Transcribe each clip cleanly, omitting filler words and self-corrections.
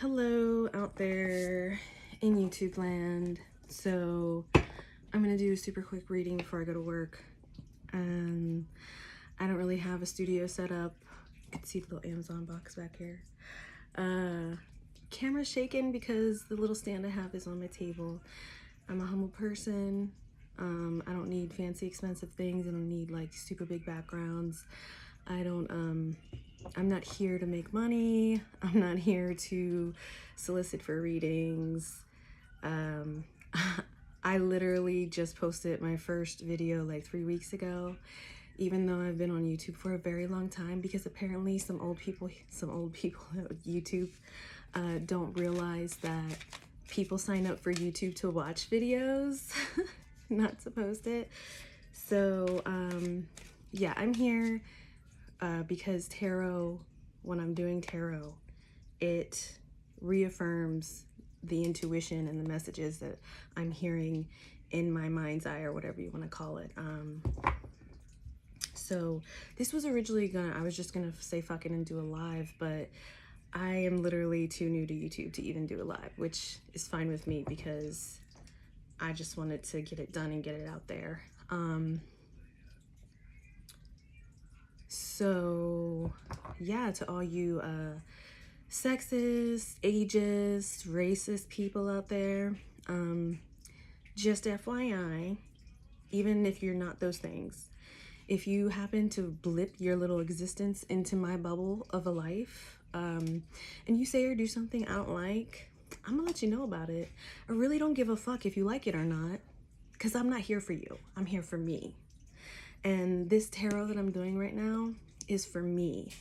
Hello out there in YouTube land. So I'm gonna do a super quick reading before I go to work. I don't really have a studio set up. You can see the little Amazon box back here. Camera's shaking because the little stand I have is on my table. I'm a humble person. I don't need fancy expensive things. I don't need like super big backgrounds. I'm not here to make money. I'm not here to solicit for readings. I literally just posted my first video like 3 weeks ago, even though I've been on YouTube for a very long time, because apparently some old people at YouTube don't realize that people sign up for YouTube to watch videos, not to post it. So yeah, I'm here because tarot, when I'm doing tarot, it reaffirms the intuition and the messages that I'm hearing in my mind's eye, or whatever you want to call it. So this was originally I was just gonna say fuck it and do a live, but I am literally too new to YouTube to even do a live, which is fine with me because I just wanted to get it done and get it out there. So yeah, to all you sexist, ageist, racist people out there, just FYI, even if you're not those things, if you happen to blip your little existence into my bubble of a life, and you say or do something I don't like, I'm gonna let you know about it. I really don't give a fuck if you like it or not, because I'm not here for you. I'm here for me. And this tarot that I'm doing right now is for me.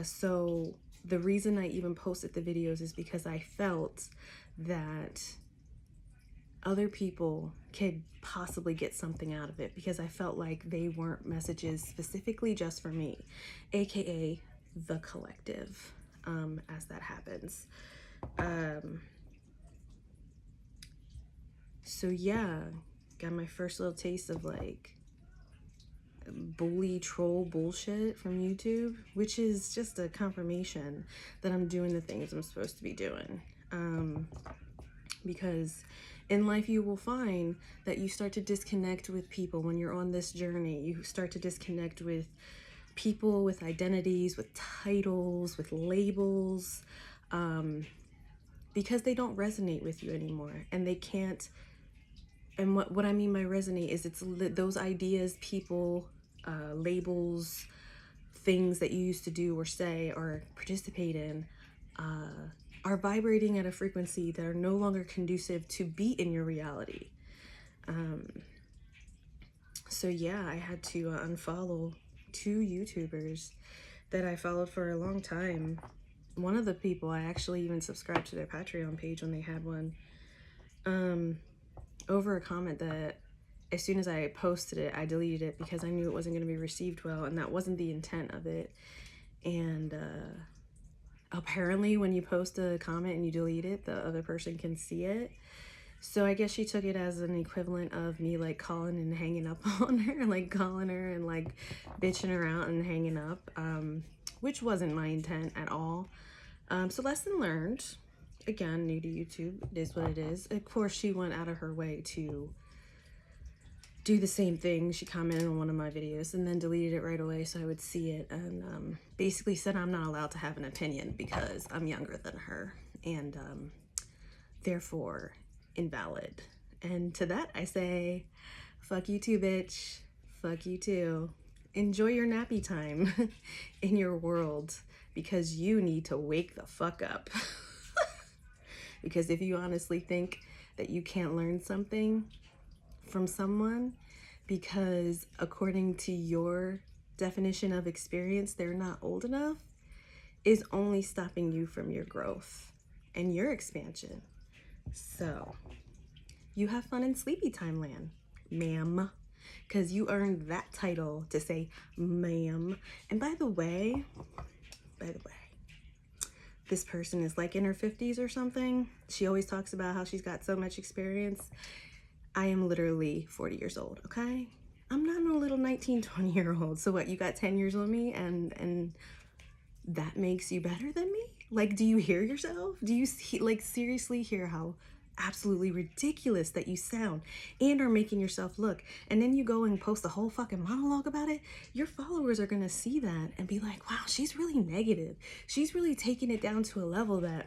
So the reason I even posted the videos is because I felt that other people could possibly get something out of it, because I felt like they weren't messages specifically just for me, aka the collective, as that happens. So yeah, got my first little taste of like bully troll bullshit from YouTube, which is just a confirmation that I'm doing the things I'm supposed to be doing. Because in life you will find that you start to disconnect with people when you're on this journey. You start to disconnect with people, with identities, with titles, with labels, because they don't resonate with you anymore, and they can't. And what I mean by resonate is it's those ideas, people, labels, things that you used to do or say or participate in are vibrating at a frequency that are no longer conducive to be in your reality. So yeah, I had to unfollow 2 YouTubers that I followed for a long time. One of the people, I actually even subscribed to their Patreon page when they had one, over a comment that as soon as I posted it, I deleted it because I knew it wasn't going to be received well, and that wasn't the intent of it. And apparently when you post a comment and you delete it, the other person can see it. So I guess she took it as an equivalent of me like calling and hanging up on her, like calling her and like bitching her out and hanging up, which wasn't my intent at all. So lesson learned. Again, new to YouTube, it is what it is. Of course, she went out of her way to do the same thing. She commented on one of my videos and then deleted it right away so I would see it, and basically said I'm not allowed to have an opinion because I'm younger than her, and therefore invalid. And to that I say, fuck you too, bitch. Fuck you too. Enjoy your nappy time in your world, because you need to wake the fuck up. Because if you honestly think that you can't learn something from someone because according to your definition of experience they're not old enough, is only stopping you from your growth and your expansion. So you have fun in sleepy time land, ma'am, because you earned that title to say ma'am. And by the way, this person is like in her 50s or something. She always talks about how she's got so much experience. I am literally 40 years old, okay? I'm not no little 19, 20-year-old. So what, you got 10 years on me and that makes you better than me? Like, do you hear yourself? Do you like seriously hear how absolutely ridiculous that you sound and are making yourself look? And then you go and post a whole fucking monologue about it. Your followers are going to see that and be like, wow, she's really negative. She's really taking it down to a level that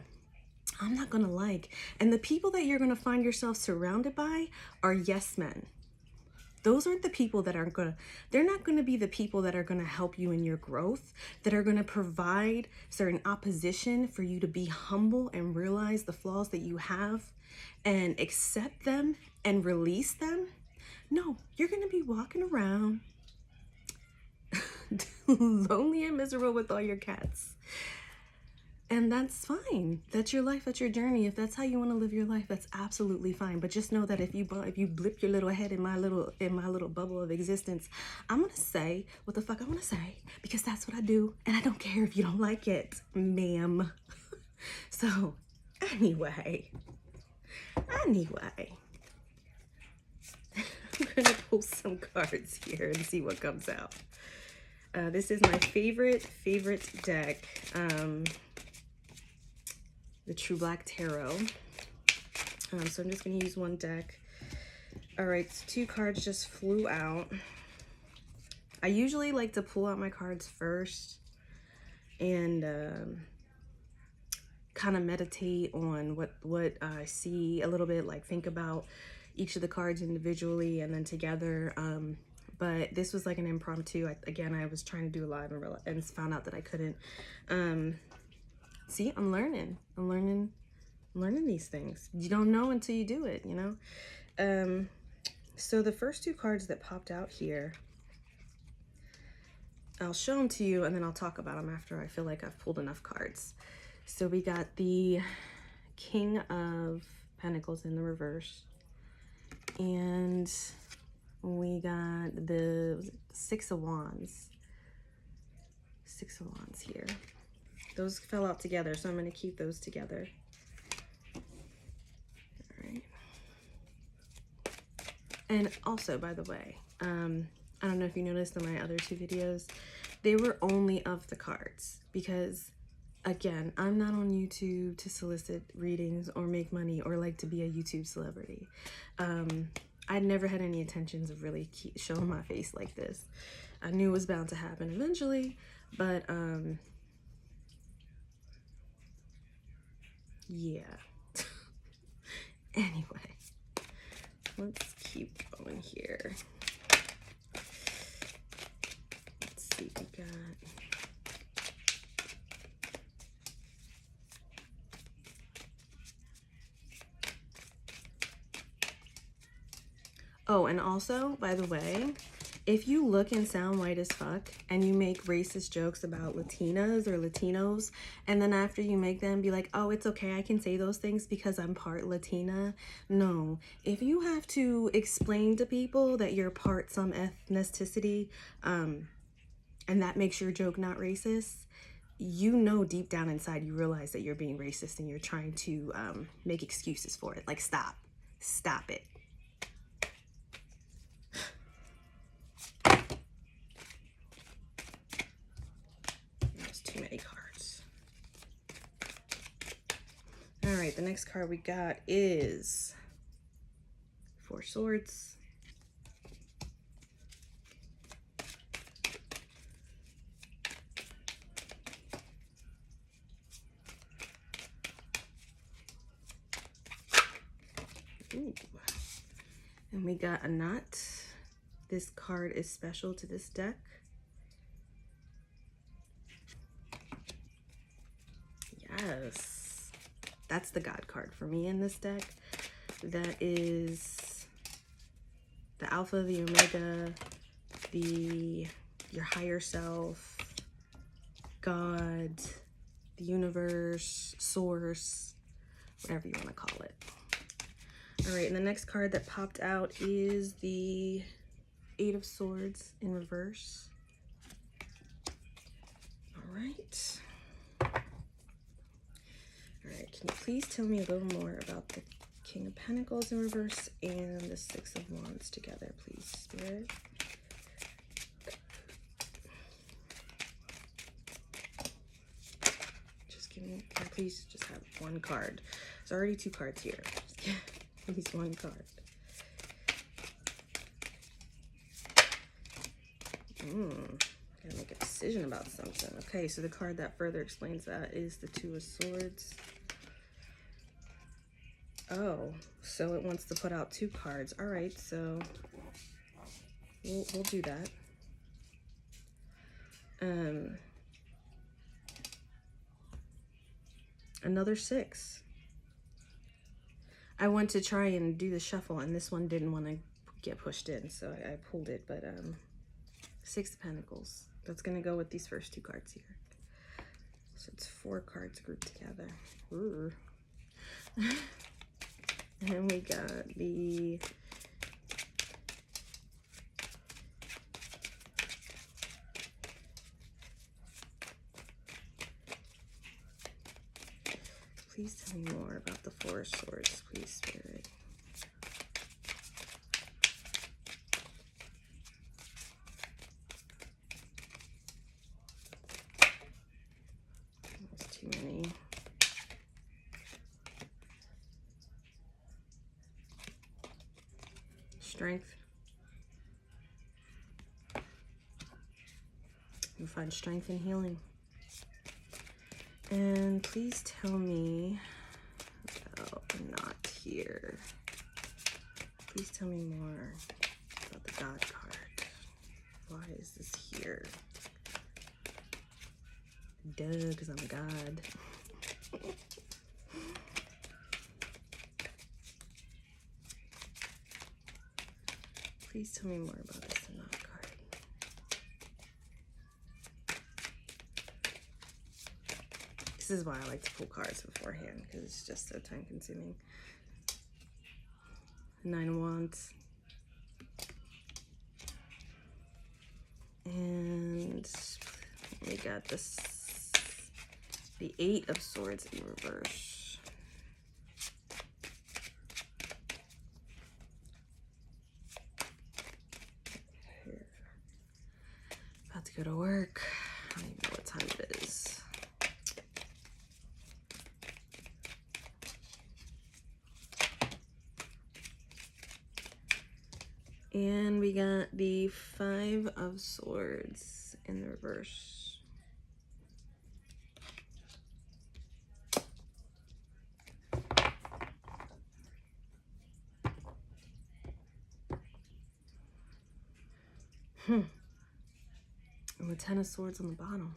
I'm not going to like. And the people that you're going to find yourself surrounded by are yes men. Those aren't the people that are they're not going to be the people that are going to help you in your growth, that are going to provide certain opposition for you to be humble and realize the flaws that you have and accept them and release them. No, you're going to be walking around lonely and miserable with all your cats. And that's fine. That's your life. That's your journey. If that's how you want to live your life, that's absolutely fine. But just know that if you blip your little head in my little bubble of existence, I'm gonna say what the fuck I want to say, because that's what I do, and I don't care if you don't like it, ma'am. So, anyway, I'm gonna pull some cards here and see what comes out. This is my favorite deck. The True Black Tarot. So I'm just going to use one deck. All right, so 2 cards just flew out. I usually like to pull out my cards first and kind of meditate on what I see a little bit, like think about each of the cards individually and then together. But this was like an impromptu. I was trying to do a live and found out that I couldn't. See, I'm learning these things. You don't know until you do it, you know? So the first 2 cards that popped out here, I'll show them to you and then I'll talk about them after I feel like I've pulled enough cards. So we got the King of Pentacles in the reverse. And we got the 6 of Wands. 6 of Wands here. Those fell out together, so I'm going to keep those together. All right. And also, by the way, I don't know if you noticed in my other 2 videos, they were only of the cards because, again, I'm not on YouTube to solicit readings or make money or like to be a YouTube celebrity. I'd never had any intentions of really showing my face like this. I knew it was bound to happen eventually, but yeah. Anyway, let's keep going here. Let's see what we got. Oh, and also, by the way, if you look and sound white as fuck and you make racist jokes about Latinas or Latinos, and then after you make them be like, oh, it's okay, I can say those things because I'm part Latina. No, if you have to explain to people that you're part some ethnicity, and that makes your joke not racist, you know deep down inside you realize that you're being racist and you're trying to make excuses for it. Like, stop it. Too many cards. All right, the next card we got is 4 Swords. Ooh. And we got a knot. This card is special to this deck. Yes, that's the God card for me in this deck. That is the Alpha, the Omega, your higher self, God, the universe, source, whatever you want to call it. All right, and the next card that popped out is the 8 of Swords in reverse. All right. Can you please tell me a little more about the King of Pentacles in reverse and the 6 of Wands together, please, Spirit? Just give me Can I please just have one card? There's already 2 cards here. At least 1 card. Gotta make a decision about something. Okay, so the card that further explains that is the 2 of Swords. Oh, so it wants to put out 2 cards. All right, so we'll do that. Another 6. I went to try and do the shuffle, and this one didn't want to get pushed in, so I pulled it. But 6 of Pentacles. That's gonna go with these first 2 cards here. So it's 4 cards grouped together. Ooh. And we got the please tell me more about the 4 of Swords, please, Spirit. That's too many. Strength. You find strength and healing. And please tell me, oh, not here. Please tell me more about the God card. Why is this here? Duh, because I'm a god. Please tell me more about this Sanat card. This is why I like to pull cards beforehand, because it's just so time consuming. 9 of Wands. And we got this, the 8 of Swords in reverse. About to go to work. I don't even know what time it is. And we got the 5 of Swords in the reverse. And the 10 of Swords on the bottom.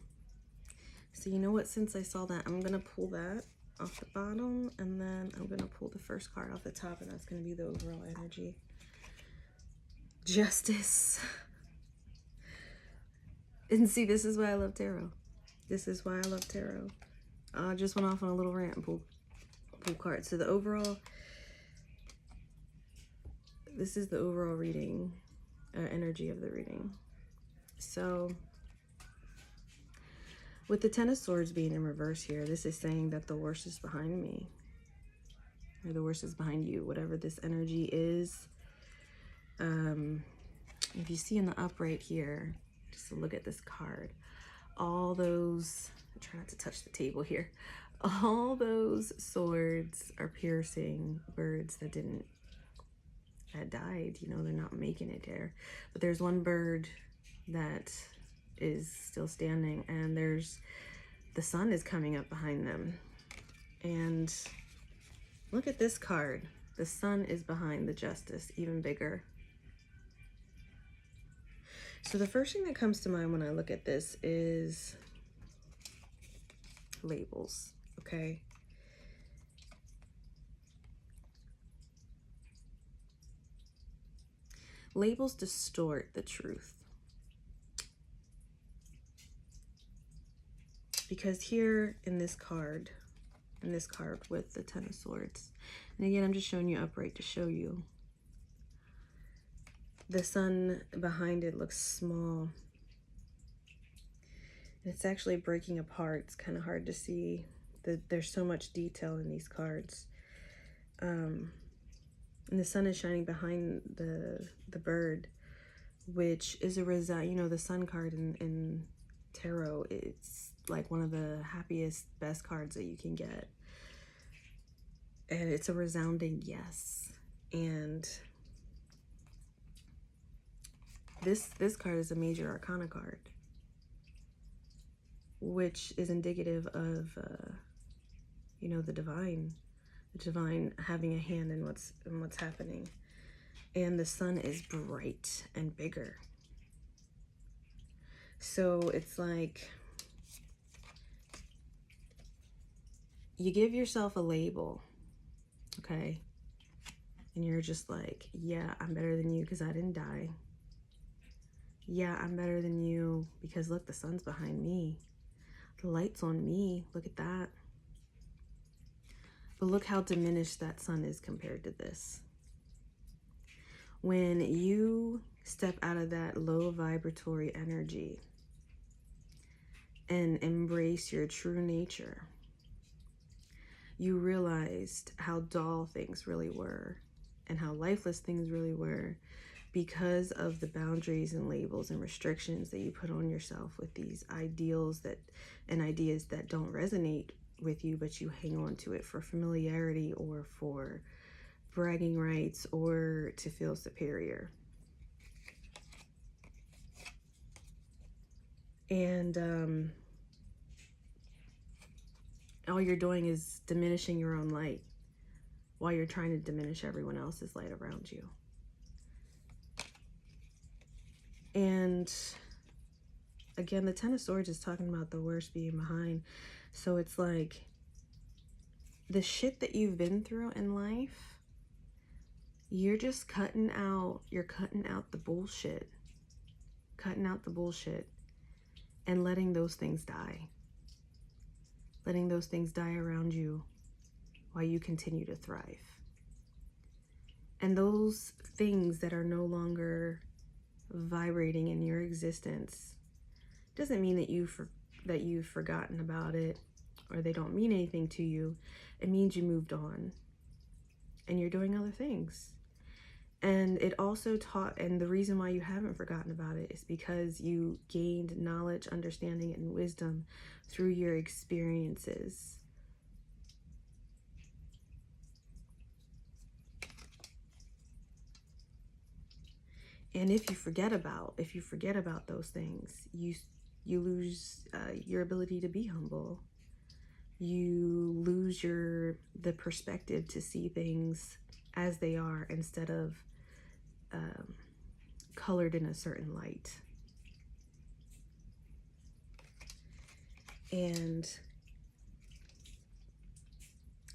So you know what, since I saw that, I'm gonna pull that off the bottom, and then I'm gonna pull the first card off the top, and that's gonna be the overall energy. Justice. And see, this is why I love tarot. This is why I love tarot. I just went off on a little rant and pulled cards. So the overall, this is the overall reading, energy of the reading. So with the 10 of Swords being in reverse here, this is saying that the worst is behind me, or the worst is behind you, whatever this energy is. If you see in the upright here, just to look at this card, all those, I try not to touch the table here, all those swords are piercing birds that died, you know, they're not making it there. But there's one bird that is still standing, and the sun is coming up behind them. And look at this card. The sun is behind the Justice, even bigger. So the first thing that comes to mind when I look at this is labels, okay? Labels distort the truth. Because here in this card with the 10 of Swords, and again, I'm just showing you upright to show you, the sun behind it looks small. And it's actually breaking apart. It's kind of hard to see. There's so much detail in these cards. And the sun is shining behind the bird, which is a result, you know, the sun card in tarot, it's like one of the happiest, best cards that you can get. And it's a resounding yes. And this card is a major arcana card, which is indicative of you know, the divine having a hand in what's happening. And the sun is bright and bigger. So it's like you give yourself a label, okay? And you're just like, yeah, I'm better than you because I didn't die. Yeah, I'm better than you because look, the sun's behind me. The light's on me. Look at that. But look how diminished that sun is compared to this. When you step out of that low vibratory energy and embrace your true nature, you realized how dull things really were and how lifeless things really were because of the boundaries and labels and restrictions that you put on yourself with these ideals and ideas that don't resonate with you, but you hang on to it for familiarity or for bragging rights or to feel superior. And all you're doing is diminishing your own light while you're trying to diminish everyone else's light around you. And again, the Ten of Swords is talking about the worst being behind. So it's like the shit that you've been through in life, you're just cutting out the bullshit. Cutting out the bullshit and letting those things die. Letting those things die around you while you continue to thrive. And those things that are no longer vibrating in your existence doesn't mean that you've forgotten about it or they don't mean anything to you. It means you moved on and you're doing other things. And it also taught, and the reason why you haven't forgotten about it is because you gained knowledge, understanding, and wisdom through your experiences. And if you forget about those things, you lose your ability to be humble. You lose the perspective to see things as they are instead of colored in a certain light. And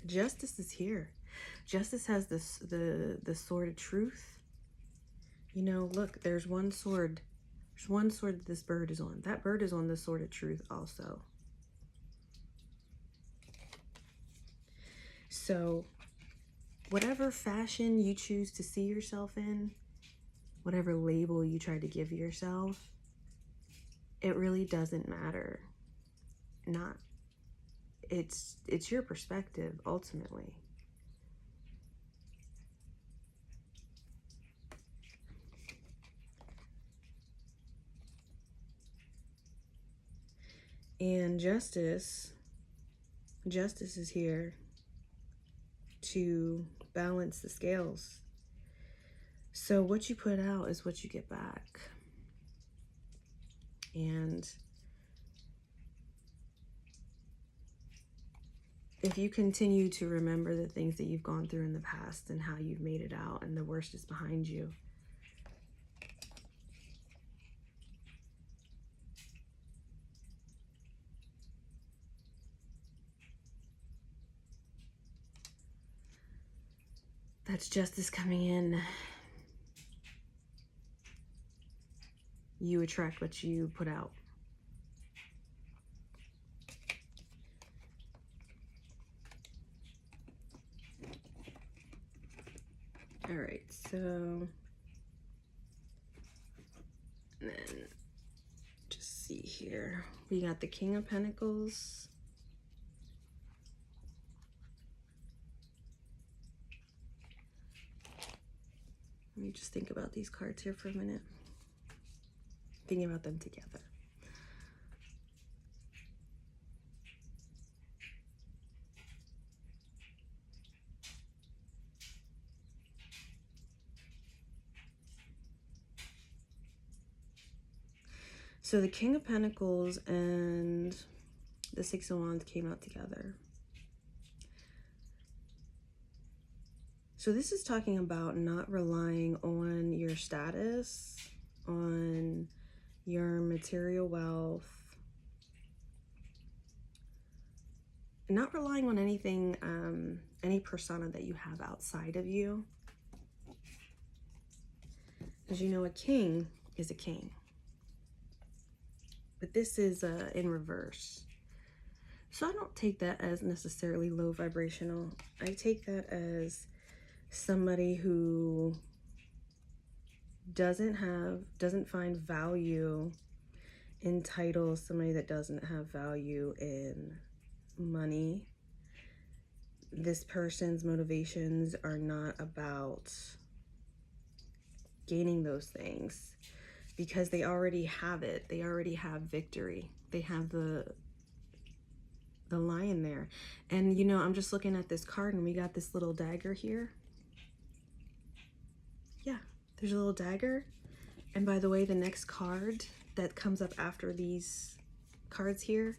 justice is here. Justice has the sword of truth. You know, look, there's one sword. There's one sword that this bird is on. That bird is on the sword of truth also. So whatever fashion you choose to see yourself in, whatever label you try to give yourself, it really doesn't matter. It's your perspective ultimately. And justice is here to balance the scales. So what you put out is what you get back. And if you continue to remember the things that you've gone through in the past and how you've made it out and the worst is behind you, that's justice coming in. You attract what you put out. All right, so then just see here. We got the King of Pentacles. Let me just think about these cards here for a minute. Thinking about them together. So the King of Pentacles and the Six of Wands came out together. So this is talking about not relying on your status, on your material wealth, not relying on anything, any persona that you have outside of you. As you know, a king is a king. But this is in reverse. So I don't take that as necessarily low vibrational. I take that as somebody who doesn't find value in titles, somebody that doesn't have value in money. This person's motivations are not about gaining those things because they already have it. They already have victory. They have the lion there. And you know, I'm just looking at this card and we got this little dagger here. Yeah, there's a little dagger. And by the way, the next card that comes up after these cards here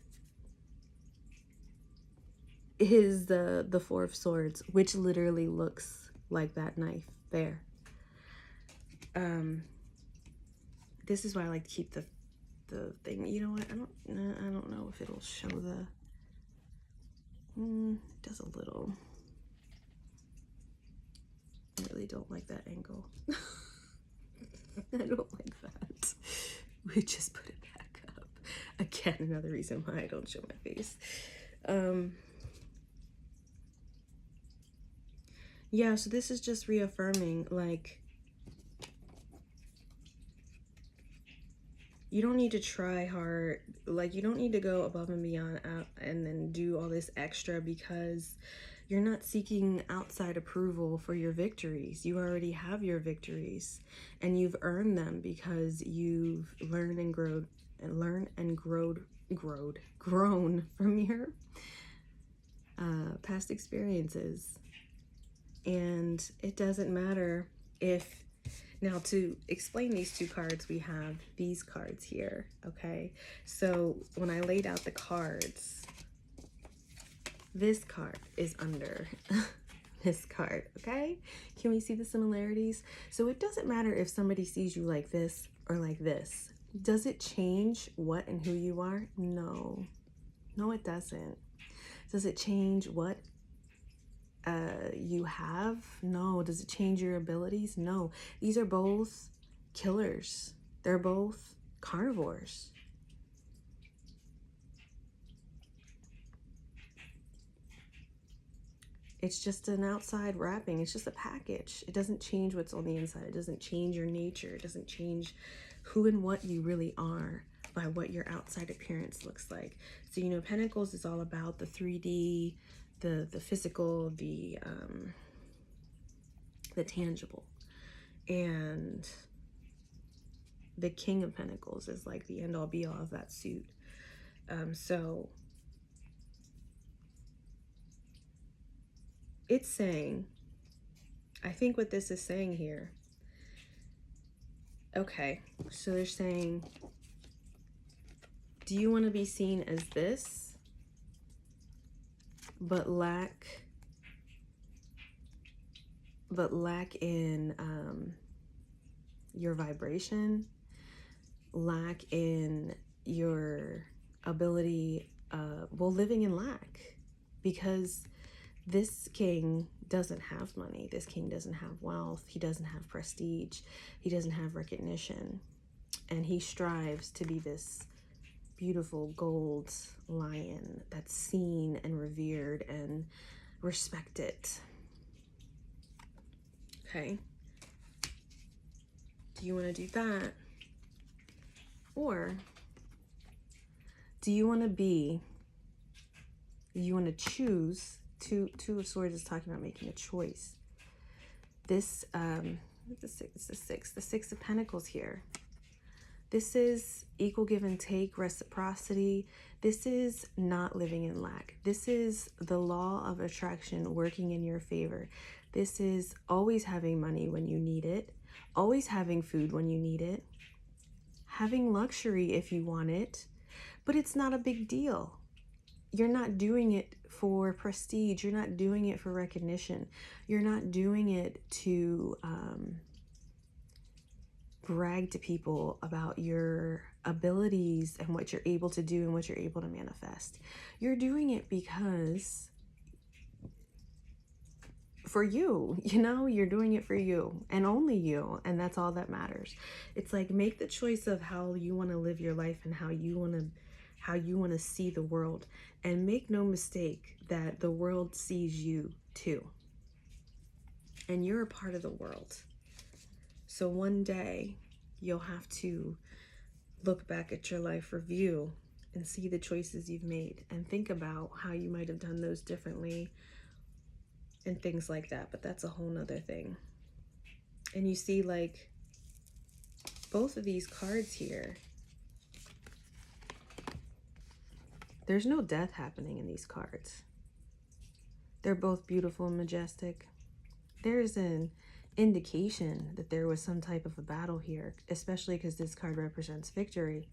is the Four of Swords, which literally looks like that knife there. This is why I like to keep the thing. You know what? I don't know if it'll show the. It does a little. I really don't like that angle. I don't like that. We just put it back up. Again, another reason why I don't show my face. Yeah, so this is just reaffirming, like, you don't need to try hard. Like, you don't need to go above and beyond and then do all this extra because you're not seeking outside approval for your victories. You already have your victories and you've earned them because you've learned and grown from your past experiences. And it doesn't matter if. Now, to explain these two cards, we have these cards here, okay? So when I laid out the cards, this card is under this card, okay? Can we see the similarities? So it doesn't matter if somebody sees you like this or like this. Does it change what and who you are? No. No, it doesn't. Does it change what you have? No. Does it change your abilities? No. These are both killers. They're both carnivores. It's just an outside wrapping. It's just a package. It doesn't change what's on the inside. It doesn't change your nature. It doesn't change who and what you really are by what your outside appearance looks like. So, you know, Pentacles is all about the 3D, the physical, the tangible. And the King of Pentacles is like the end all be all of that suit. So it's saying, I think what this is saying here, okay, so they're saying, do you want to be seen as this, but lack in your vibration, lack in your ability, living in lack? Because this king doesn't have money. This king doesn't have wealth. He doesn't have prestige. He doesn't have recognition. And he strives to be this beautiful gold lion that's seen and revered and respected. Okay. Do you want to do that? Or do you want to choose? Two of Swords is talking about making a choice. This, the Six of Pentacles here. This is equal give and take, reciprocity. This is not living in lack. This is the law of attraction working in your favor. This is always having money when you need it, always having food when you need it, having luxury if you want it, but it's not a big deal. You're not doing it for prestige. You're not doing it for recognition. You're not doing it to brag to people about your abilities and what you're able to do and what you're able to manifest. You're doing it because for you, you're doing it for you and only you, and that's all that matters. It's like, make the choice of how you want to live your life and how you want to see the world, and make no mistake that the world sees you too, and you're a part of the world. So one day you'll have to look back at your life review and see the choices you've made and think about how you might have done those differently and things like that. But that's a whole nother thing. And you see, like, both of these cards here, there's no death happening in these cards. They're both beautiful and majestic. There's an indication that there was some type of a battle here, especially because this card represents victory.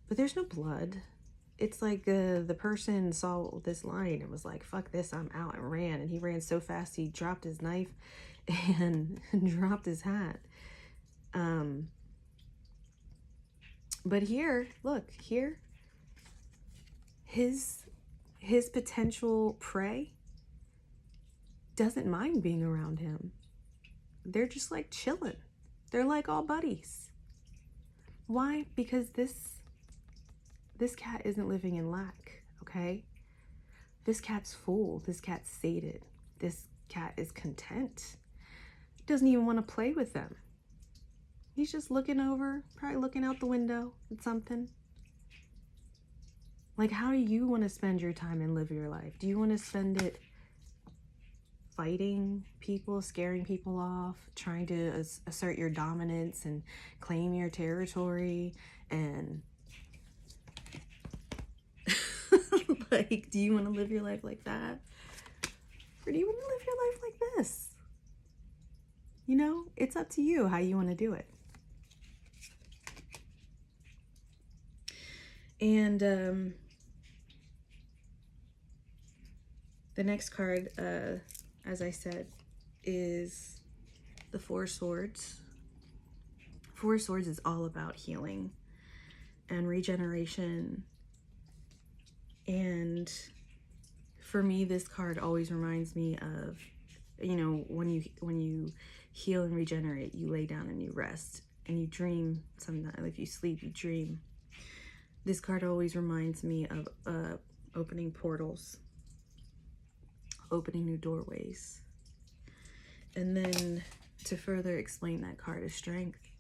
But there's no blood. It's like the person saw this line and was like, fuck this, I'm out, and ran. And he ran so fast he dropped his knife and dropped his hat. But here, look, here, his potential prey doesn't mind being around him. They're just like chilling. They're like all buddies. Why? Because this cat isn't living in lack, okay? This cat's full. This cat's sated. This cat is content. Doesn't even want to play with them. He's just looking over, probably looking out the window at something. Like, how do you want to spend your time and live your life? Do you want to spend it fighting people, scaring people off, trying to assert your dominance and claim your territory, and like, do you want to live your life like that? Or do you want to live your life like this? It's up to you how you want to do it. And the next card, as I said, is the Four Swords. Four Swords is all about healing and regeneration. And for me, this card always reminds me of, when you heal and regenerate, you lay down and you rest and you dream. Sometimes if you sleep, you dream. This card always reminds me of opening portals, opening new doorways. And then to further explain that card is Strength.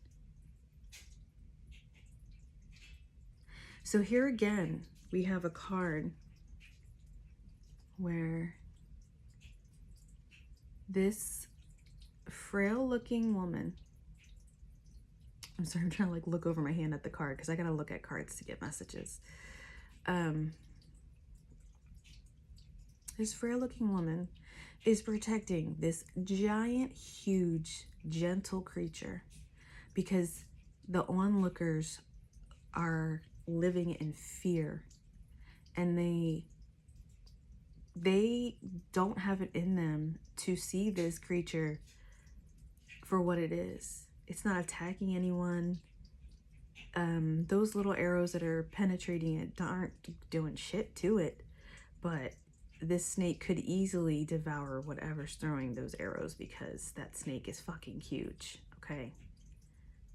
So here again, we have a card where this frail looking woman, I'm sorry, I'm trying to look over my hand at the card because I gotta look at cards to get messages. This frail looking woman is protecting this giant, huge, gentle creature because the onlookers are living in fear, and they don't have it in them to see this creature for what it is. It's not attacking anyone. Those little arrows that are penetrating it aren't doing shit to it, but this snake could easily devour whatever's throwing those arrows because that snake is fucking huge, okay?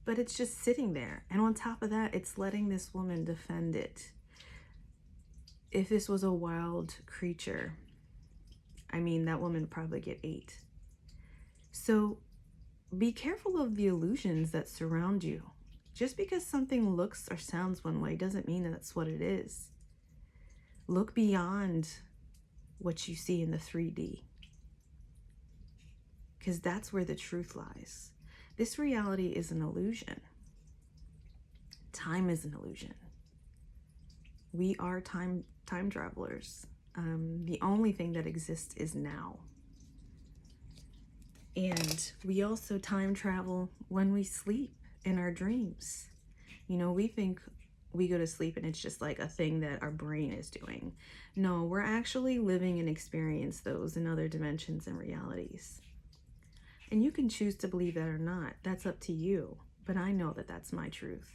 But it's just sitting there. And on top of that, it's letting this woman defend it. If this was a wild creature, I mean, that woman would probably get 8. So be careful of the illusions that surround you. Just because something looks or sounds one way doesn't mean that's what it is. Look beyond what you see in the 3D, because that's where the truth lies. This reality is an illusion. Time is an illusion. We are time travelers. The only thing that exists is now. And we also time travel when we sleep in our dreams. You know, we think we go to sleep and it's just like a thing that our brain is doing. No, we're actually living and experience those in other dimensions and realities. And you can choose to believe that or not. That's up to you. But I know that that's my truth.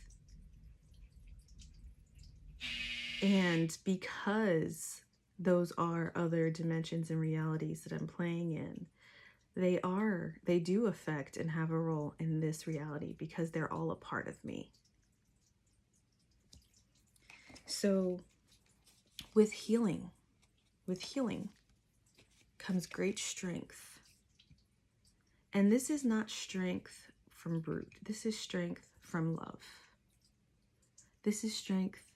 And because those are other dimensions and realities that I'm playing in, they do affect and have a role in this reality because they're all a part of me. So with healing comes great strength. And this is not strength from brute. This is strength from love. This is strength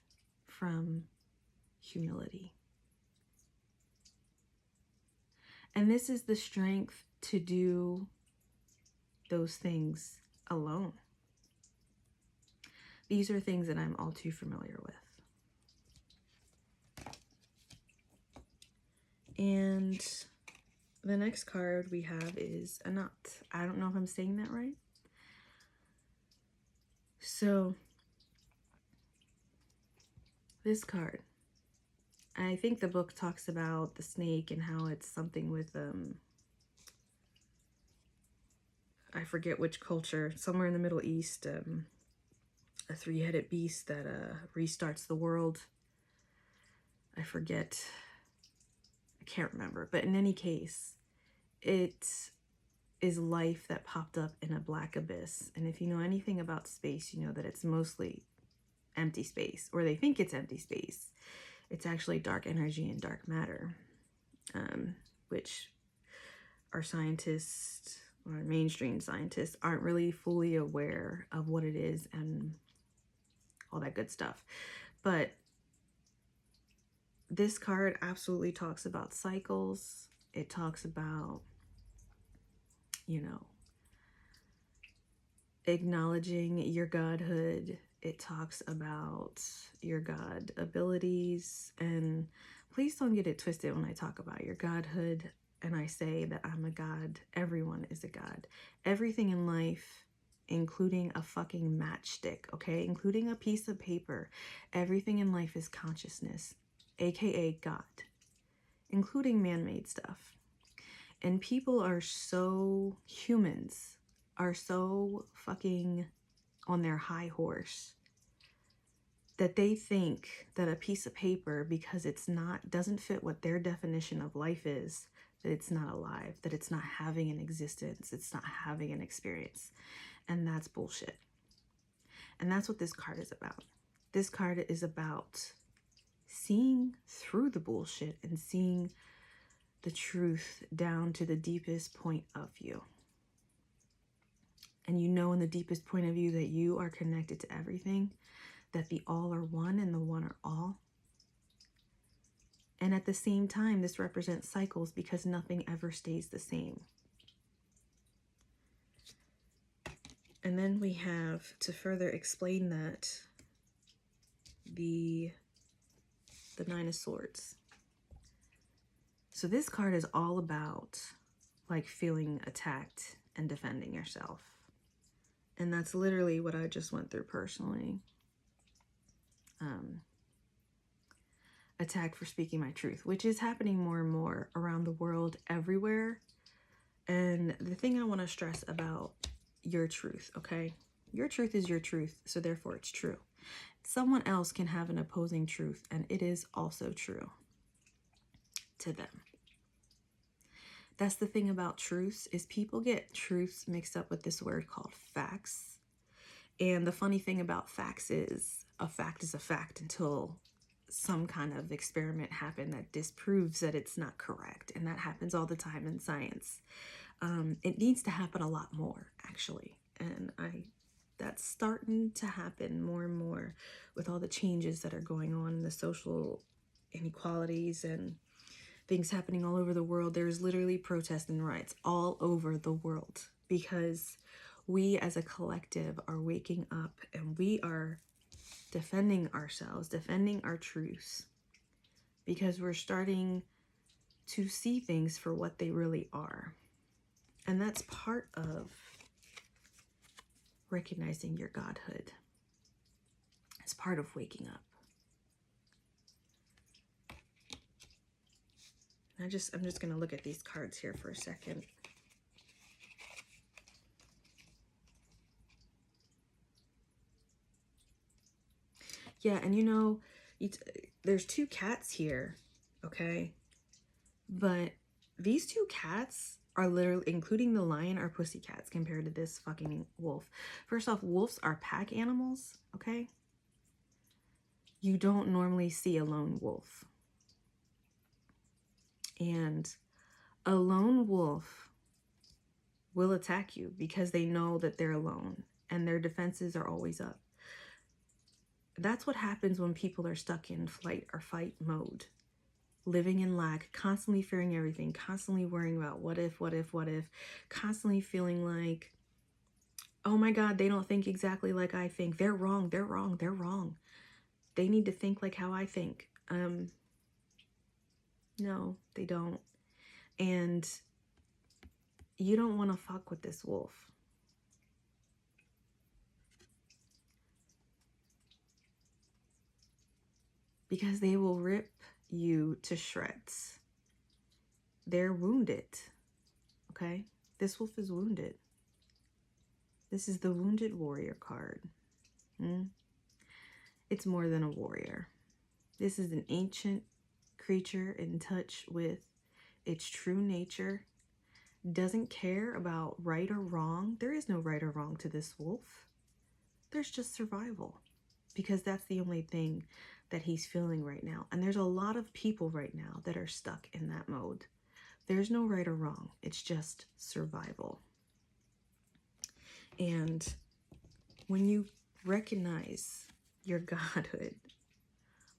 from humility. And this is the strength to do those things alone. These are things that I'm all too familiar with. And the next card we have is a knot. I don't know if I'm saying that right. So this card, I think the book talks about the snake and how it's something with, I forget which culture, somewhere in the Middle East, a three-headed beast that restarts the world. I forget. I can't remember. But in any case, it is life that popped up in a black abyss. And if you know anything about space, you know that it's mostly empty space, or they think it's empty space. It's actually dark energy and dark matter, which our scientists, or mainstream scientists, aren't really fully aware of what it is and all that good stuff. But this card absolutely talks about cycles. It talks about, you know, acknowledging your godhood. It talks about your God abilities. And please don't get it twisted when I talk about your godhood and I say that I'm a god. Everyone is a god. Everything in life, including a fucking matchstick, okay? Including a piece of paper. Everything in life is consciousness, aka God, including man-made stuff. And people are so, humans are so fucking on their high horse that they think that a piece of paper, because it's not, doesn't fit what their definition of life is, that it's not alive, that it's not having an existence, it's not having an experience. And that's bullshit. And that's what this card is about. This card is about seeing through the bullshit and seeing the truth down to the deepest point of you. And you know in the deepest point of you that you are connected to everything, that the all are one and the one are all. And at the same time, this represents cycles because nothing ever stays the same. And then we have, to further explain that, the Nine of Swords. So this card is all about like feeling attacked and defending yourself. And that's literally what I just went through personally. Attacked for speaking my truth, which is happening more and more around the world, everywhere. And the thing I want to stress about your truth, okay? Your truth is your truth, so therefore it's true. Someone else can have an opposing truth, and it is also true to them. That's the thing about truths, is people get truths mixed up with this word called facts. And the funny thing about facts is a fact until some kind of experiment happened that disproves that it's not correct. And that happens all the time in science. It needs to happen a lot more, actually. And that's starting to happen more and more with all the changes that are going on in the social inequalities and things happening all over the world. There's literally protests and riots all over the world because we as a collective are waking up and we are defending ourselves, defending our truths, because we're starting to see things for what they really are. And that's part of recognizing your godhood. It's part of waking up. I'm just going to look at these cards here for a second. Yeah, and you know, there's two cats here, okay? But these two cats are literally, including the lion, are pussycats compared to this fucking wolf. First off, wolves are pack animals, okay? You don't normally see a lone wolf. And a lone wolf will attack you because they know that they're alone and their defenses are always up. That's what happens when people are stuck in flight or fight mode. Living in lack, constantly fearing everything, constantly worrying about what if, constantly feeling like, oh my God, they don't think exactly like I think. They're wrong, they're wrong, they're wrong. They need to think like how I think. No, they don't. And you don't want to fuck with this wolf. Because they will rip you to shreds. They're wounded, okay? This wolf is wounded. This is the Wounded Warrior card. It's more than a warrior. This is an ancient creature in touch with its true nature. Doesn't care about right or wrong. There is no right or wrong to this wolf. There's just survival. Because that's the only thing that he's feeling right now. And there's a lot of people right now that are stuck in that mode. There's no right or wrong. It's just survival. And when you recognize your godhood,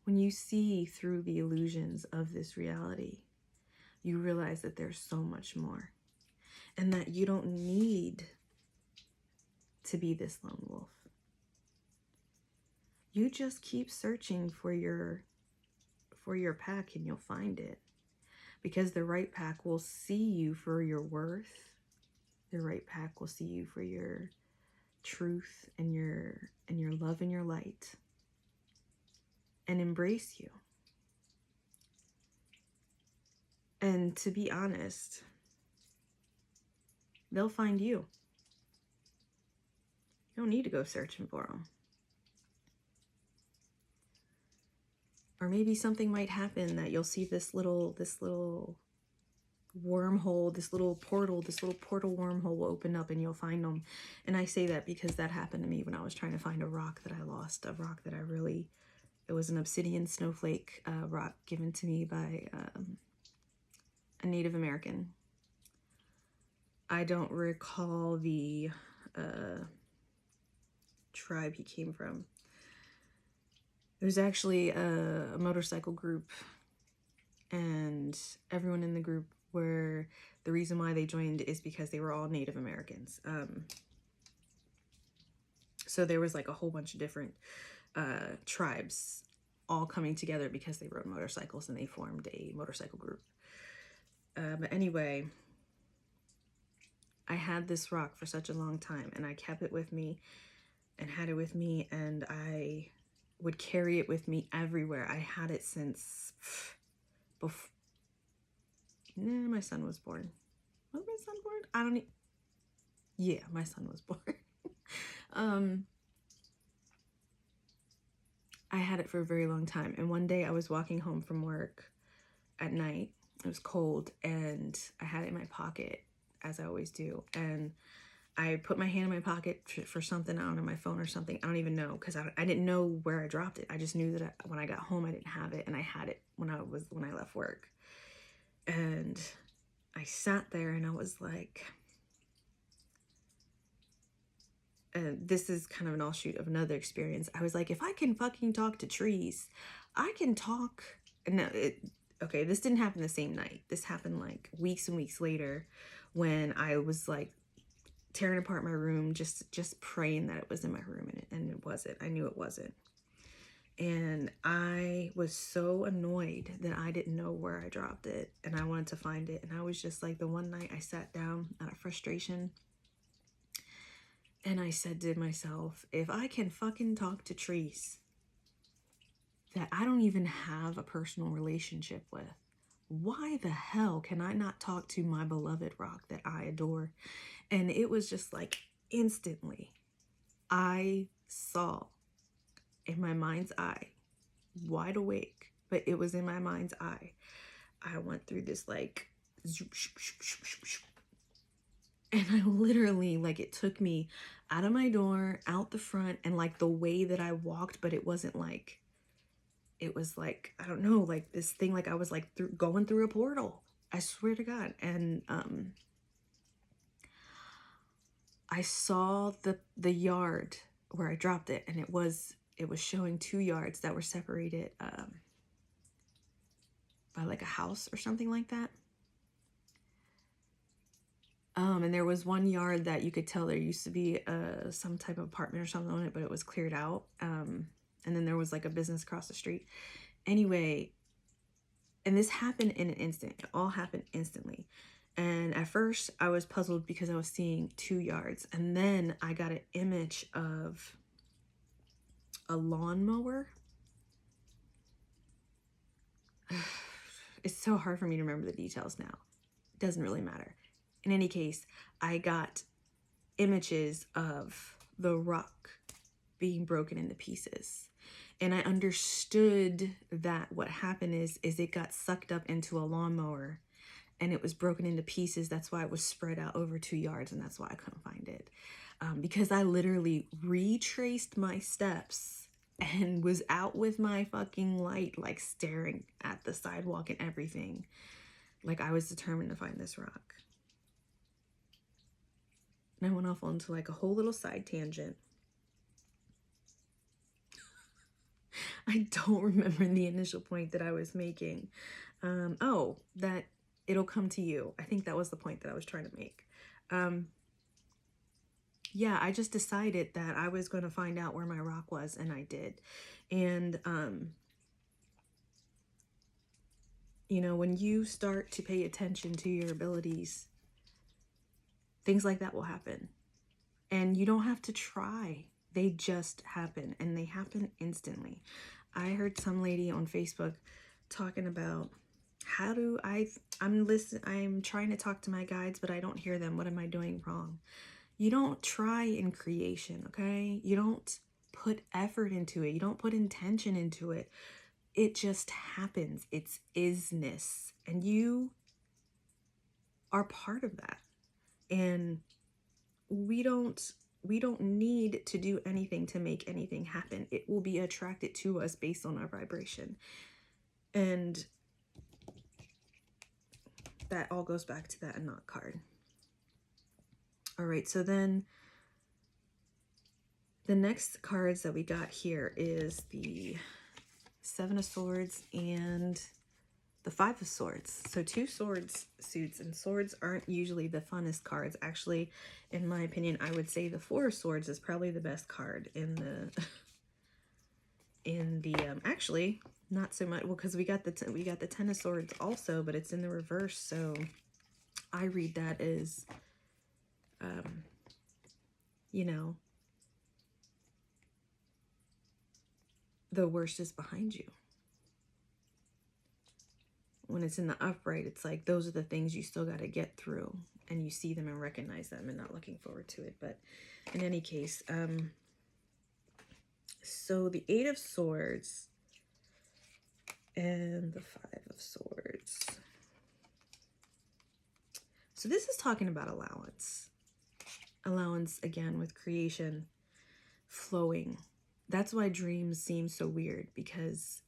when you see through the illusions of this reality, you realize that there's so much more. And that you don't need to be this lone wolf. You just keep searching for your pack and you'll find it. Because the right pack will see you for your worth. The right pack will see you for your truth and your love and your light. And embrace you. And to be honest, they'll find you. You don't need to go searching for them. Or maybe something might happen that you'll see this little wormhole, this little portal wormhole will open up and you'll find them. And I say that because that happened to me when I was trying to find a rock that I lost, a rock that it was an obsidian snowflake rock given to me by a Native American. I don't recall the tribe he came from. There's actually a motorcycle group, and everyone in the group the reason why they joined is because they were all Native Americans. So there was like a whole bunch of different tribes all coming together because they rode motorcycles and they formed a motorcycle group. But anyway, I had this rock for such a long time and I kept it with me and had it with me, and I would carry it with me everywhere. I had it since before my son was born. Was my son born? Yeah, my son was born. I had it for a very long time. And one day I was walking home from work at night. It was cold and I had it in my pocket, as I always do. And I put my hand in my pocket for something, I don't know, my phone or something. I don't even know, because I didn't know where I dropped it. I just knew that when I got home, I didn't have it. And I had it when I left work. And I sat there and I was like, this is kind of an offshoot of another experience. I was like, if I can fucking talk to trees, I can talk. No, okay, this didn't happen the same night. This happened like weeks and weeks later when I was like tearing apart my room, just praying that it was in my room, and it wasn't. I knew it wasn't. And I was so annoyed that I didn't know where I dropped it, and I wanted to find it. And I was just like, the one night I sat down out of frustration and I said to myself, if I can fucking talk to trees, that I don't even have a personal relationship with. Why the hell can I not talk to my beloved rock that I adore? And it was just like instantly I saw in my mind's eye, wide awake, but it was in my mind's eye. I went through this like, and I literally, like, it took me out of my door, out the front, and like the way that I walked, but it wasn't like, it was like, I don't know, like this thing, like I was like going through a portal. I swear to God. And I saw the yard where I dropped it, and it was showing 2 yards that were separated by like a house or something like that. And there was 1 yard that you could tell there used to be some type of apartment or something on it, but it was cleared out. And then there was like a business across the street. Anyway, and this happened in an instant. It all happened instantly. And at first I was puzzled because I was seeing 2 yards. And then I got an image of a lawnmower. It's so hard for me to remember the details now. It doesn't really matter. In any case, I got images of the rock being broken into pieces. And I understood that what happened is it got sucked up into a lawnmower and it was broken into pieces. That's why it was spread out over 2 yards, and that's why I couldn't find it. Because I literally retraced my steps and was out with my fucking light, like staring at the sidewalk and everything. Like I was determined to find this rock. And I went off onto like a whole little side tangent. I don't remember the initial point that I was making. Oh, that it'll come to you. I think that was the point that I was trying to make. Yeah, I just decided that I was going to find out where my rock was, and I did. And, you know, when you start to pay attention to your abilities, things like that will happen. And you don't have to try. They just happen, and they happen instantly. I heard some lady on Facebook talking about I'm trying to talk to my guides, but I don't hear them. What am I doing wrong? You don't try in creation, okay? You don't put effort into it. You don't put intention into it. It just happens. It's isness. And you are part of that. And we don't need to do anything to make anything happen. It will be attracted to us based on our vibration. And that all goes back to that Anak card. All right, so then the next cards that we got here is the 7 of Swords and the 5 of Swords. So 2 swords suits, and swords aren't usually the funnest cards. Actually, in my opinion, I would say the 4 of Swords is probably the best card in the actually not so much, well, because we got the 10 of Swords also, but it's in the reverse. So I read that as you know, the worst is behind you. When it's in the upright, it's like those are the things you still got to get through, and you see them and recognize them and not looking forward to it. But in any case, so the 8 of Swords and the 5 of Swords. So this is talking about allowance. Allowance, again, with creation flowing. That's why dreams seem so weird, because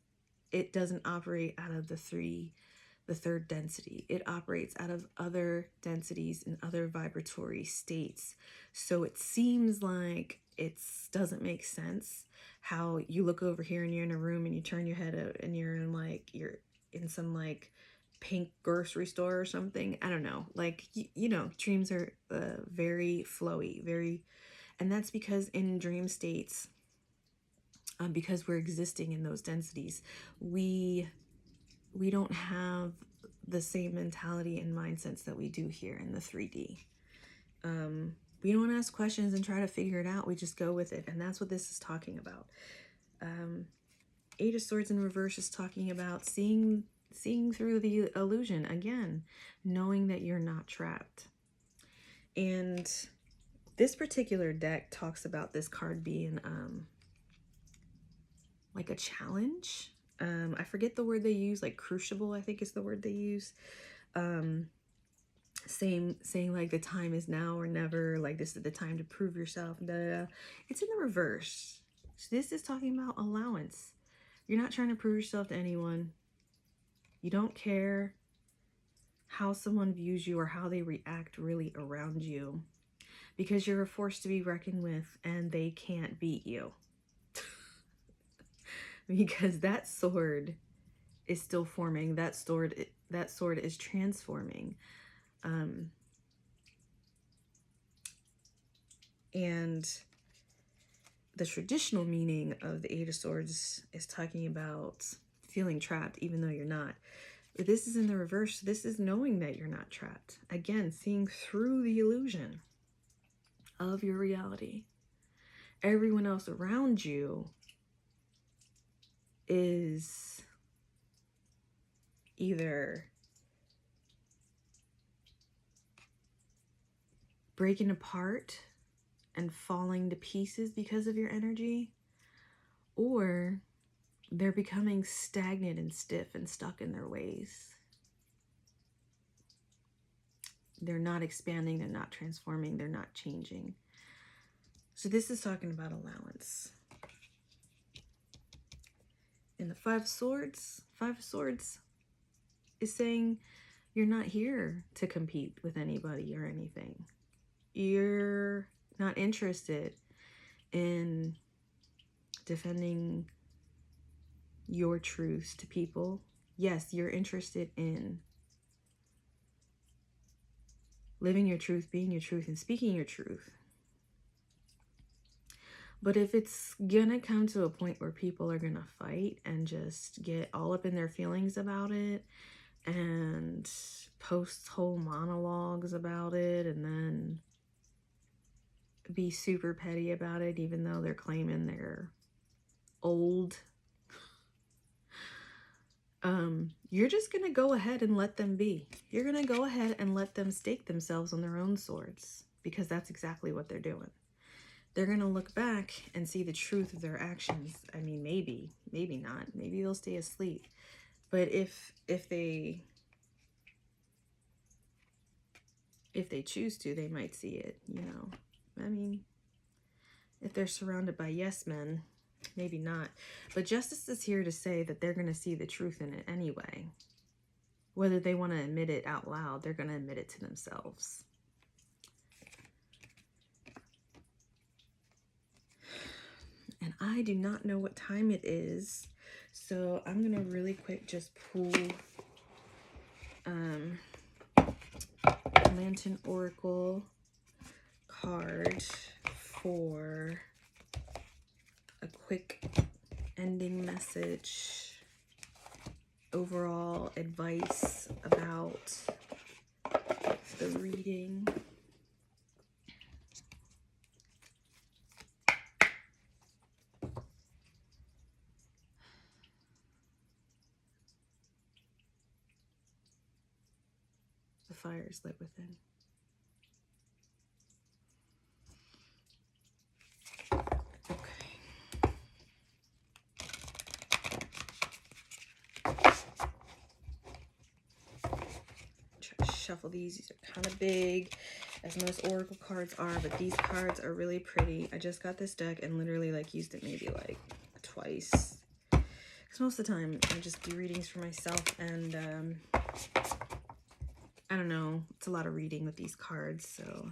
it doesn't operate out of the third density. It operates out of other densities and other vibratory states. So it seems like it doesn't make sense how you look over here and you're in a room and you turn your head out and you're in some like pink grocery store or something. I don't know. Like, you know, dreams are very flowy, and that's because in dream states, because we're existing in those densities, we don't have the same mentality and mindsets that we do here in the 3D. We don't ask questions and try to figure it out. We just go with it. And that's what this is talking about. Eight of Swords in reverse is talking about seeing through the illusion again, knowing that you're not trapped. And this particular deck talks about this card being like a challenge. I forget the word they use, like crucible, I think is the word they use. Saying like the time is now or never, like this is the time to prove yourself. Da, da, da. It's in the reverse. So this is talking about allowance. You're not trying to prove yourself to anyone. You don't care how someone views you or how they react really around you, because you're a force to be reckoned with and they can't beat you. Because that sword is still forming. That sword is transforming. And the traditional meaning of the Eight of Swords is talking about feeling trapped even though you're not. But this is in the reverse. This is knowing that you're not trapped. Again, seeing through the illusion of your reality. Everyone else around you is either breaking apart and falling to pieces because of your energy, or they're becoming stagnant and stiff and stuck in their ways. They're not expanding, they're not transforming, they're not changing. So this is talking about allowance. And the Five of Swords is saying you're not here to compete with anybody or anything. You're not interested in defending your truths to people. Yes, you're interested in living your truth, being your truth, and speaking your truth. But if it's gonna come to a point where people are gonna fight and just get all up in their feelings about it and post whole monologues about it and then be super petty about it, even though they're claiming they're old, you're just gonna go ahead and let them be. You're gonna go ahead and let them stake themselves on their own swords, because that's exactly what they're doing. They're gonna look back and see the truth of their actions. I mean, maybe not. Maybe they'll stay asleep. But if they choose to, they might see it, you know. I mean, if they're surrounded by yes men, maybe not. But Justice is here to say that they're going to see the truth in it anyway. Whether they want to admit it out loud, they're going to admit it to themselves. And I do not know what time it is, so I'm going to really quick just pull Lantern Oracle card for a quick ending message, overall advice about the reading. The fire is lit within. Shuffle these are kind of big, as most oracle cards are, but these cards are really pretty. I just got this deck and literally like used it maybe like twice, because most of the time I just do readings for myself, and I don't know, it's a lot of reading with these cards, so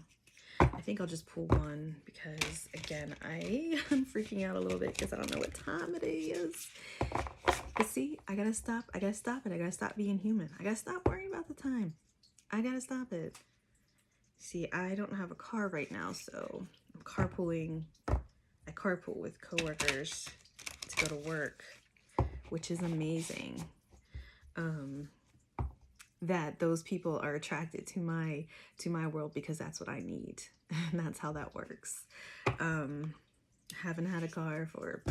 I think I'll just pull one, because again I am freaking out a little bit because I don't know what time it is. But see, I gotta stop it. I gotta stop being human. I gotta stop worrying about the time. I gotta stop it. See, I don't have a car right now, so I'm carpooling. I carpool with coworkers to go to work, which is amazing. That those people are attracted to my world, because that's what I need, and that's how that works. Haven't had a car for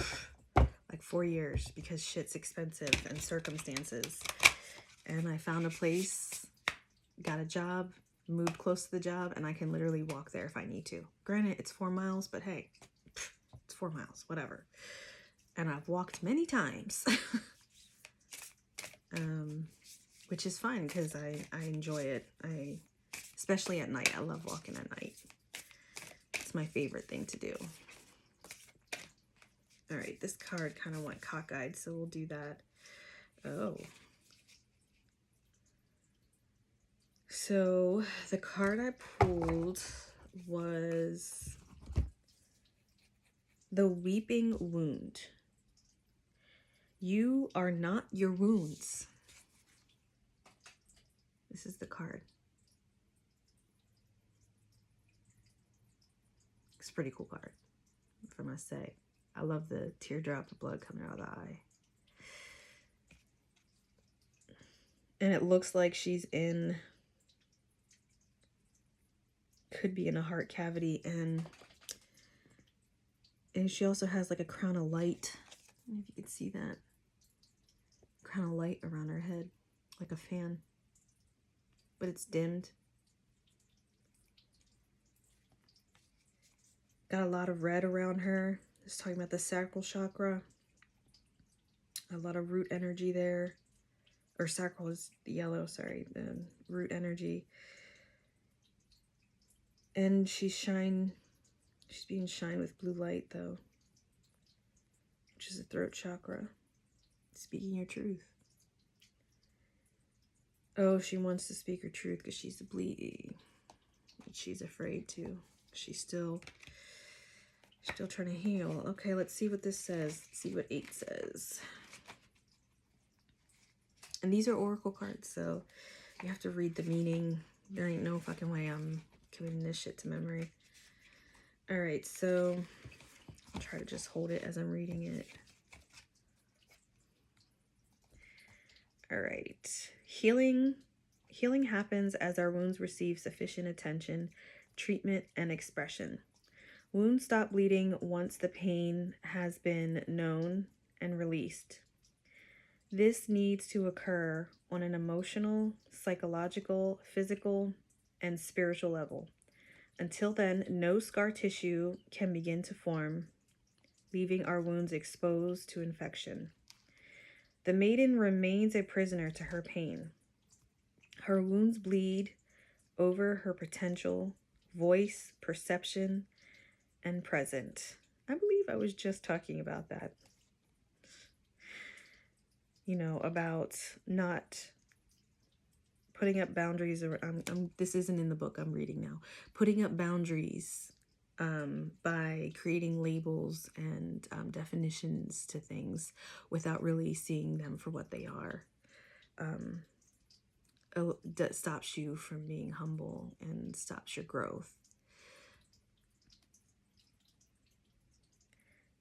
like 4 years because shit's expensive and circumstances. And I found a place, got a job, moved close to the job, and I can literally walk there if I need to. Granted, it's 4 miles, but hey, it's 4 miles, whatever. And I've walked many times, which is fine because I enjoy it. Especially at night. I love walking at night. It's my favorite thing to do. All right, this card kind of went cockeyed, so we'll do that. Oh. So the card I pulled was the Weeping Wound. You are not your wounds. This is the card. It's a pretty cool card, if I must say. I love the teardrop of blood coming out of the eye. And it looks like she's in, could be in a heart cavity, and she also has like a crown of light. I don't know if you can see that. Crown of light around her head, like a fan. But it's dimmed. Got a lot of red around her. Just talking about the sacral chakra. A lot of root energy there. Or sacral is yellow, sorry. The root energy. And she's being shined with blue light though. Which is the throat chakra. Speaking your truth. Oh, she wants to speak her truth because she's bleeding. She's afraid to. She's still trying to heal. Okay, let's see what this says. Let's see what 8 says. And these are oracle cards, so you have to read the meaning. There ain't no fucking way I'm committing this shit to memory. All right, so I'll try to just hold it as I'm reading it. All right. Healing happens as our wounds receive sufficient attention, treatment, and expression. Wounds stop bleeding once the pain has been known and released. This needs to occur on an emotional, psychological, physical, and spiritual level. Until then, no scar tissue can begin to form, leaving our wounds exposed to infection. The maiden remains a prisoner to her pain. Her wounds bleed over her potential, voice, perception, and present. I believe I was just talking about that. You know, about not putting up boundaries. This isn't in the book I'm reading now. Putting up boundaries by creating labels and definitions to things without really seeing them for what they are. That stops you from being humble and stops your growth.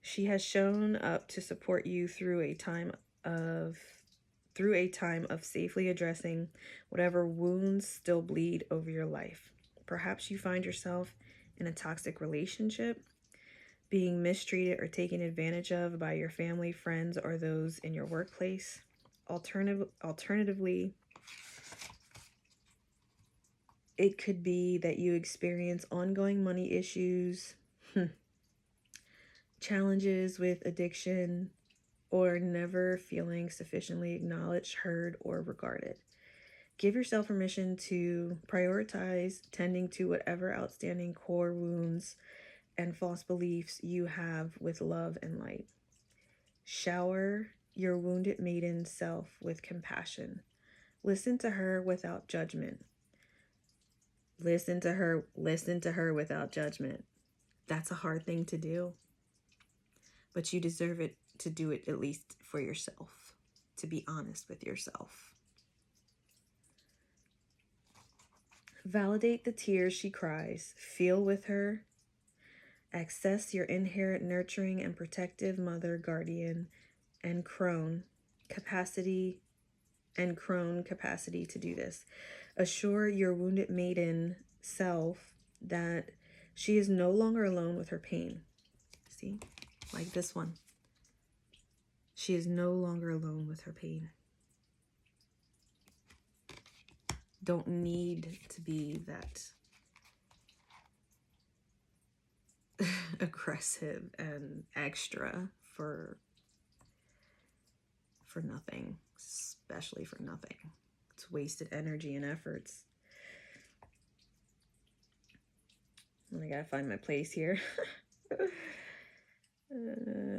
She has shown up to support you through a time of safely addressing whatever wounds still bleed over your life. Perhaps you find yourself in a toxic relationship, being mistreated or taken advantage of by your family, friends, or those in your workplace. Alternatively, it could be that you experience ongoing money issues, challenges with addiction, or never feeling sufficiently acknowledged, heard, or regarded. Give yourself permission to prioritize tending to whatever outstanding core wounds and false beliefs you have with love and light. Shower your wounded maiden self with compassion. Listen to her without judgment. Listen to her without judgment. That's a hard thing to do. But you deserve it to do it at least for yourself. To be honest with yourself. Validate the tears she cries. Feel with her. Access your inherent nurturing and protective mother, guardian, and crone capacity to do this. Assure your wounded maiden self that she is no longer alone with her pain. See? Like this one. She is no longer alone with her pain. Don't need to be that aggressive and extra for nothing, especially for nothing. It's wasted energy and efforts. I gotta find my place here.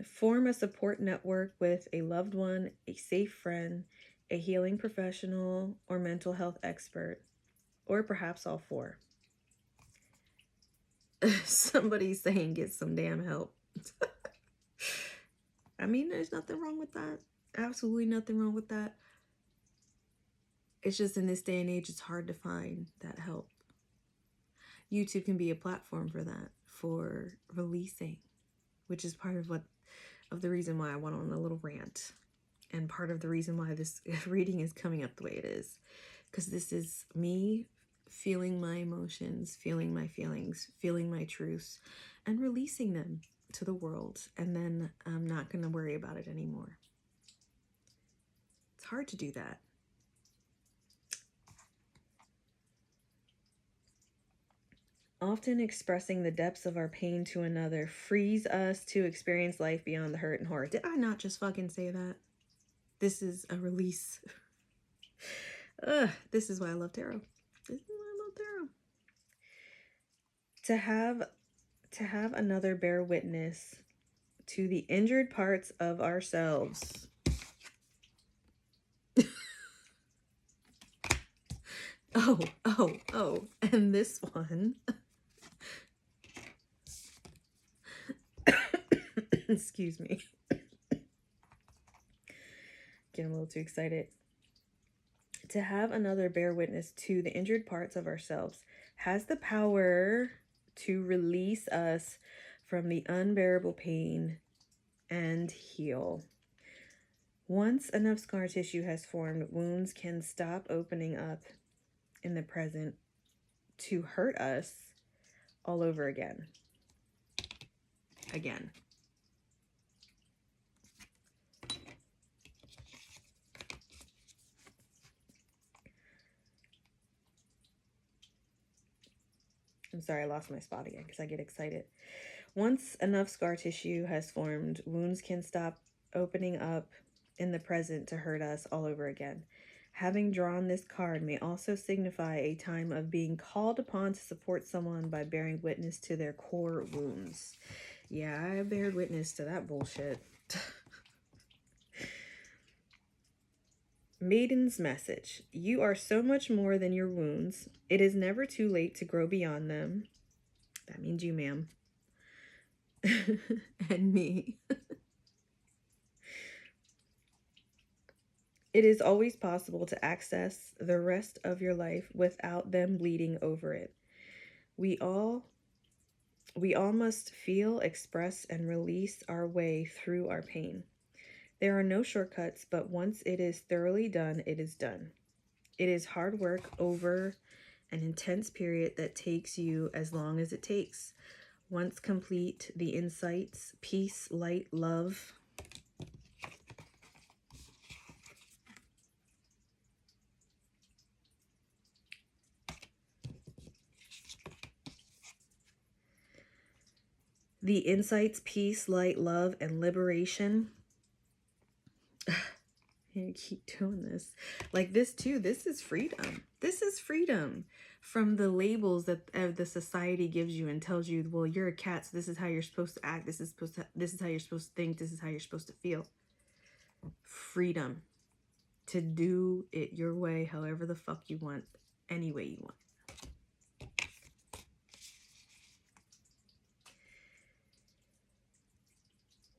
Form a support network with a loved one, a safe friend, a healing professional, or mental health expert, or perhaps all four. Somebody's saying get some damn help. I mean, there's nothing wrong with that. Absolutely nothing wrong with that. It's just in this day and age, it's hard to find that help. YouTube can be a platform for that, for releasing, which is part of the reason why I went on a little rant, and part of the reason why this reading is coming up the way it is, because this is me feeling my emotions, feeling my feelings, feeling my truths, and releasing them to the world, and then I'm not going to worry about it anymore. It's hard to do that. Often expressing the depths of our pain to another frees us to experience life beyond the hurt and horror. Did I not just fucking say that? This is a release. This is why I love tarot. This is why I love tarot. To have another bear witness to the injured parts of ourselves. Oh, and this one. Excuse me. Getting a little too excited. To have another bear witness to the injured parts of ourselves has the power to release us from the unbearable pain and heal. Once enough scar tissue has formed, wounds can stop opening up in the present to hurt us all over again. I'm sorry, I lost my spot again because I get excited. Once enough scar tissue has formed, wounds can stop opening up in the present to hurt us all over again. Having drawn this card may also signify a time of being called upon to support someone by bearing witness to their core wounds. Yeah, I bear witness to that bullshit. Maiden's message. You are so much more than your wounds. It is never too late to grow beyond them. That means you, ma'am. And me. It is always possible to access the rest of your life without them bleeding over it. We all must feel, express, and release our way through our pain. There are no shortcuts, but once it is thoroughly done, it is done. It is hard work over an intense period that takes you as long as it takes. Once complete, the insights, peace, light, love, the insights, peace, light, love, and liberation. You keep doing this. Like this too, this is freedom. This is freedom from the labels that the society gives you and tells you, well, you're a cat, so this is how you're supposed to act. This is how you're supposed to think. This is how you're supposed to feel. Freedom to do it your way, however the fuck you want, any way you want.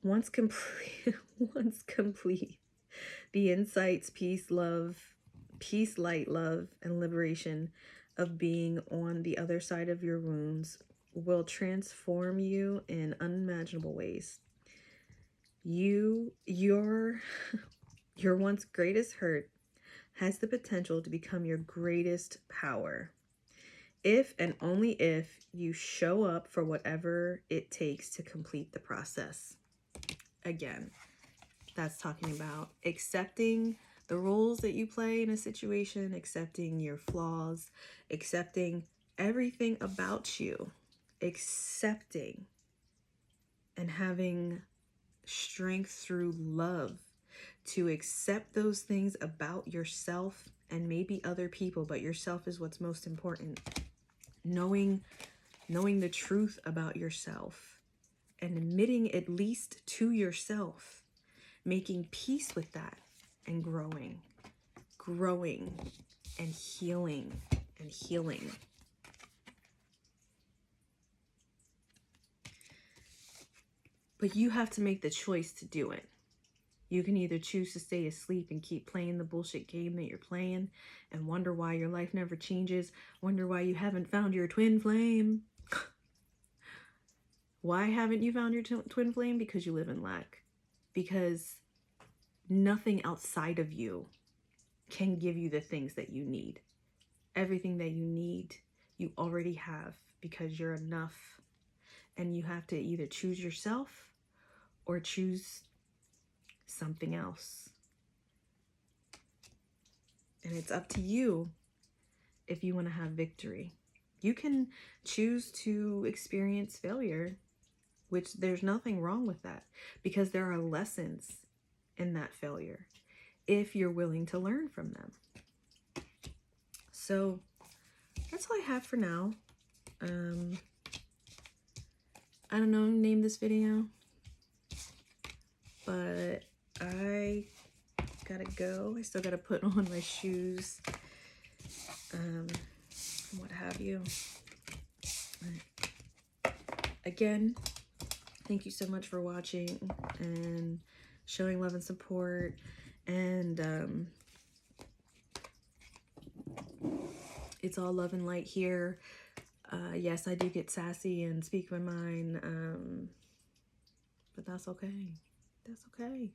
Once complete, the insights, peace, light, love, and liberation of being on the other side of your wounds will transform you in unimaginable ways. Your once greatest hurt has the potential to become your greatest power. If and only if you show up for whatever it takes to complete the process. Again, That's talking about accepting the roles that you play in a situation, accepting your flaws, accepting everything about you, accepting and having strength through love to accept those things about yourself and maybe other people, but yourself is what's most important. Knowing the truth about yourself and admitting at least to yourself, making peace with that, and growing and healing and healing. But you have to make the choice to do it. You can either choose to stay asleep and keep playing the bullshit game that you're playing and wonder why your life never changes, wonder why you haven't found your twin flame. Why haven't you found your twin flame? Because you live in lack. Because nothing outside of you can give you the things that you need. Everything that you need, you already have, because you're enough. And you have to either choose yourself or choose something else. And it's up to you if you want to have victory. You can choose to experience failure, which there's nothing wrong with that, because there are lessons in that failure if you're willing to learn from them. So that's all I have for now. I don't know, name this video, but I gotta go. I still gotta put on my shoes, what have you. Again, thank you so much for watching and showing love and support. And it's all love and light here. Yes, I do get sassy and speak my mind, but that's okay. That's okay,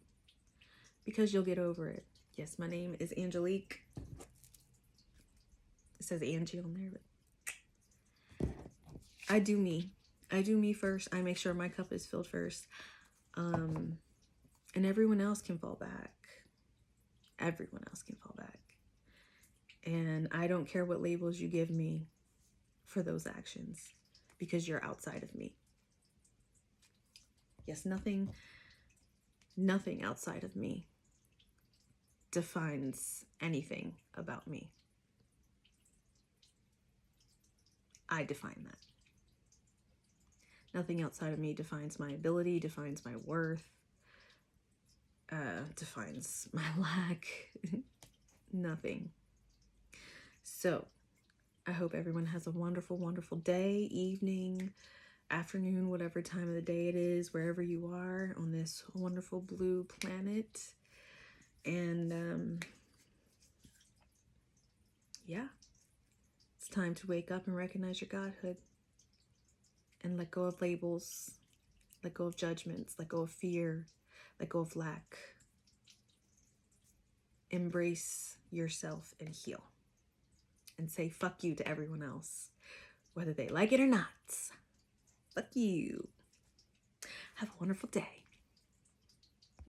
because you'll get over it. Yes, my name is Angelique. It says Angie on there, but I do me. I do me first. I make sure my cup is filled first. And everyone else can fall back. Everyone else can fall back. And I don't care what labels you give me for those actions, because you're outside of me. Yes, nothing outside of me defines anything about me. I define that. Nothing outside of me defines my ability, defines my worth, defines my lack. Nothing. So I hope everyone has a wonderful, wonderful day, evening, afternoon, whatever time of the day it is, wherever you are on this wonderful blue planet. And yeah, it's time to wake up and recognize your godhood and let go of labels, let go of judgments, let go of fear, let go of lack. Embrace yourself and heal, and say fuck you to everyone else, whether they like it or not. Fuck you. Have a wonderful day.